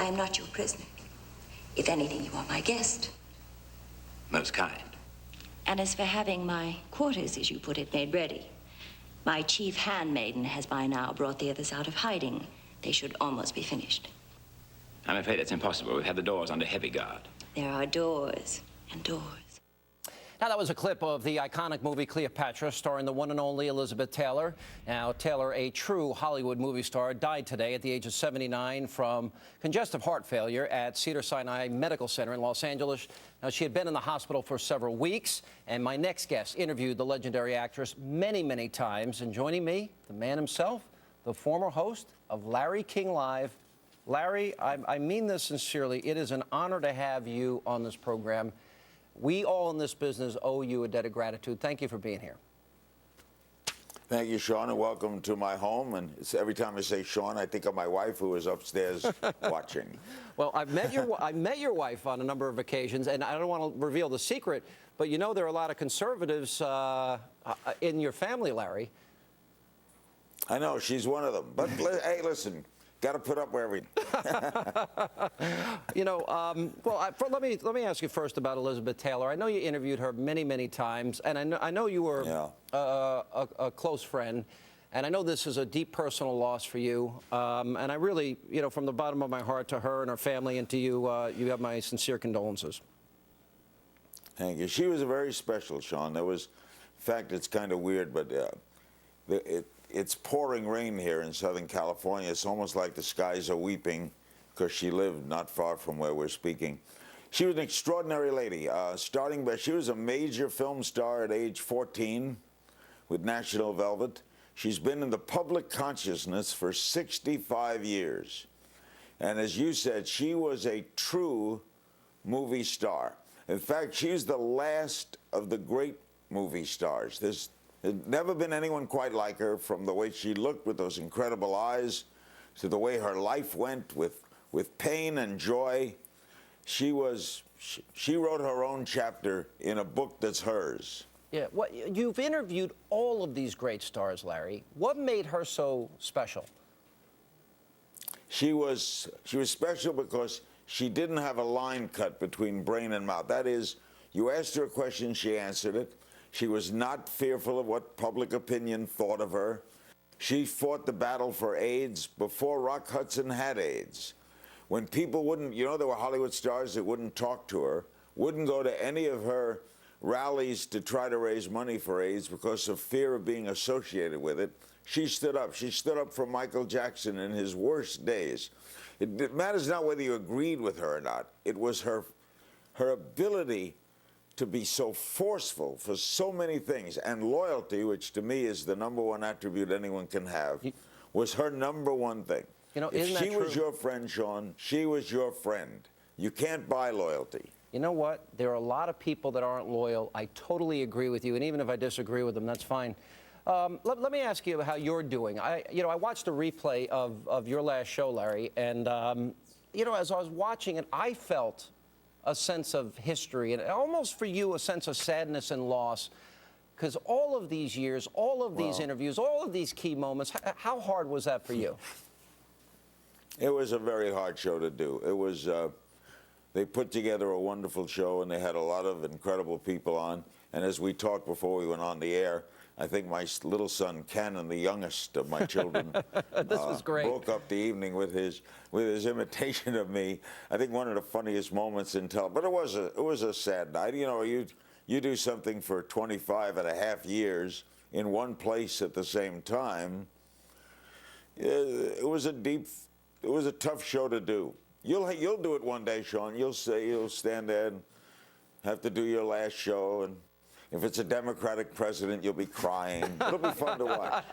am not your prisoner. If anything, you are my guest. Most kind. And as for having my quarters, as you put it, made ready, my chief handmaiden has by now brought the others out of hiding. They should almost be finished. I'm afraid it's impossible. We've had the doors under heavy guard. There are doors and doors. Now, that was a clip of the iconic movie Cleopatra, starring the one and only Elizabeth Taylor. Now, Taylor, a true Hollywood movie star, died today at the age of 79 from congestive heart failure at Cedars-Sinai Medical Center in Los Angeles. Now, she had been in the hospital for several weeks, and my next guest interviewed the legendary actress many, many times. And joining me, the man himself, the former host of Larry King Live. Larry, I mean this sincerely. It is an honor to have you on this program. We all in this business owe you a debt of gratitude. Thank you for being here. Thank you, Sean, and welcome to my home. And every time I say Sean, I think of my wife, who is upstairs watching. Well, I've met your wife on a number of occasions, and I don't want to reveal the secret, but you know there are a lot of conservatives in your family, Larry. I know, she's one of them. But hey, listen. Got to put up where we. You know, let me ask you first about Elizabeth Taylor. I know you interviewed her many, many times, and I know you were a close friend, and I know this is a deep personal loss for you. And I really, you know, from the bottom of my heart to her and her family and to you, you have my sincere condolences. Thank you. She was very special, Sean. There was, in fact, it's kind of weird, but it's pouring rain here in Southern California. It's almost like the skies are weeping because she lived not far from where we're speaking. She was an extraordinary lady. She was a major film star at age 14 with National Velvet. She's been in the public consciousness for 65 years. And as you said, she was a true movie star. In fact, she's the last of the great movie stars. There's never been anyone quite like her, from the way she looked with those incredible eyes to the way her life went with pain and joy. She wrote her own chapter in a book that's hers. Yeah, you've interviewed all of these great stars, Larry. What made her so special? She was special because she didn't have a line cut between brain and mouth. That is, you asked her a question, she answered it. She was not fearful of what public opinion thought of her. She fought the battle for AIDS before Rock Hudson had AIDS. When people wouldn't, you know, there were Hollywood stars that wouldn't talk to her, wouldn't go to any of her rallies to try to raise money for AIDS because of fear of being associated with it. She stood up. She stood up for Michael Jackson in his worst days. It matters not whether you agreed with her or not. It was her ability to be so forceful for so many things, and loyalty, which to me is the #1 attribute anyone can have, was her #1 thing. You know, if she was your friend, Sean, she was your friend. You can't buy loyalty. You know what? There are a lot of people that aren't loyal. I totally agree with you, and even if I disagree with them, that's fine. Let me ask you how you're doing. I watched a replay of your last show, Larry, and you know, as I was watching it, I felt a sense of history, and almost for you, a sense of sadness and loss, because all of these years, all of these interviews, all of these key moments, how hard was that for you? It was a very hard show to do. It was, they put together a wonderful show, and they had a lot of incredible people on, and as we talked before we went on the air, I think my little son, Ken, and the youngest of my children, this was great. Broke up the evening with his imitation of me. I think one of the funniest moments in television. But it was a sad night. You know, you do something for 25 and a half years in one place at the same time. It was a tough show to do. You'll do it one day, Sean. You'll stand there and have to do your last show, and if it's a Democratic president, you'll be crying. It'll be fun to watch.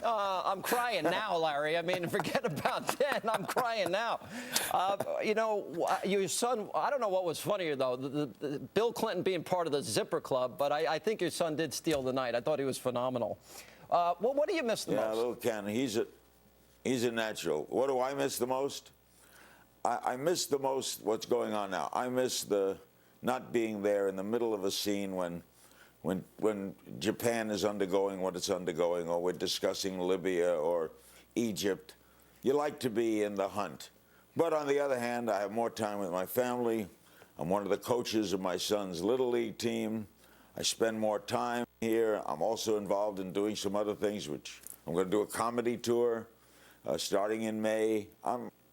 I'm crying now, Larry. I mean, forget about then. I'm crying now. You know, your son, I don't know what was funnier, though, the Bill Clinton being part of the Zipper Club, but I think your son did steal the night. I thought he was phenomenal. Well, what do you miss the most? Yeah, little Ken, he's a natural. What do I miss the most? I miss the most what's going on now. I miss the not being there in the middle of a scene when Japan is undergoing what it's undergoing, or we're discussing Libya or Egypt. you like to be in the hunt. But on the other hand, I have more time with my family. I'm one of the coaches of my son's Little League team. I spend more time here. I'm also involved in doing some other things, which I'm going to do a comedy tour starting in May.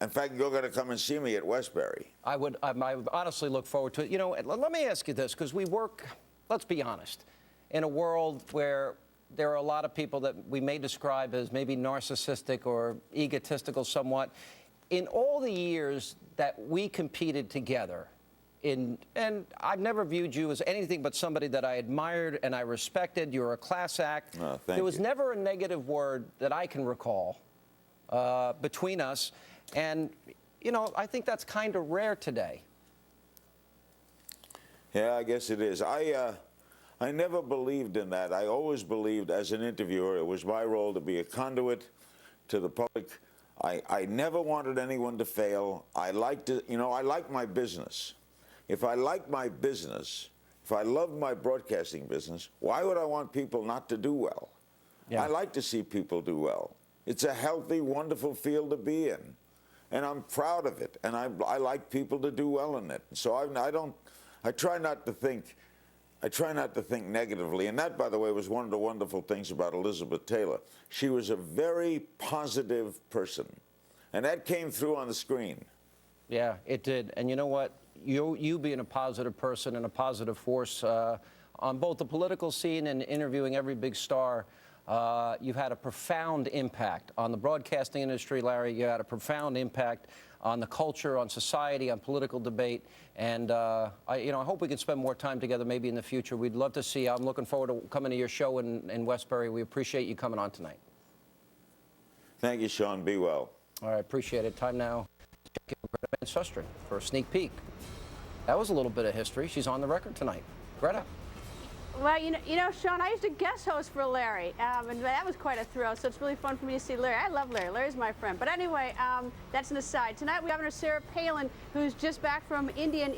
In fact, you're going to come and see me at Westbury. I would honestly look forward to it. You know, let me ask you this, because we work, let's be honest, in a world where there are a lot of people that we may describe as maybe narcissistic or egotistical somewhat. In all the years that we competed together, and I've never viewed you as anything but somebody that I admired and I respected. You're a class act. There was never a negative word that I can recall between us. And, you know, I think that's kind of rare today. Yeah, I guess it is. I never believed in that. I always believed as an interviewer it was my role to be a conduit to the public. I never wanted anyone to fail. I like my business. If I like my business, if I love my broadcasting business, why would I want people not to do well? Yeah. I like to see people do well. It's a healthy, wonderful field to be in. And I'm proud of it. And I like people to do well in it. So I try not to think negatively. And that, by the way, was one of the wonderful things about Elizabeth Taylor. She was a very positive person. And that came through on the screen. Yeah, it did. And you know what? You being a positive person and a positive force on both the political scene and interviewing every big star, you've had a profound impact on the broadcasting industry, Larry. You had a profound impact on the culture, on society, on political debate. And I hope we can spend more time together maybe in the future. We'd love to see you. I'm looking forward to coming to your show in Westbury. We appreciate you coming on tonight. Thank you, Sean. Be well. All right, appreciate it. Time now to check in with Greta Van Susteren for a sneak peek. That was a little bit of history. She's on the record tonight. Greta. Well, you know, Sean, I used to guest host for Larry, and that was quite a thrill, so it's really fun for me to see Larry. I love Larry. Larry's my friend. But anyway, that's an aside. Tonight we have Governor Sarah Palin, who's just back from India.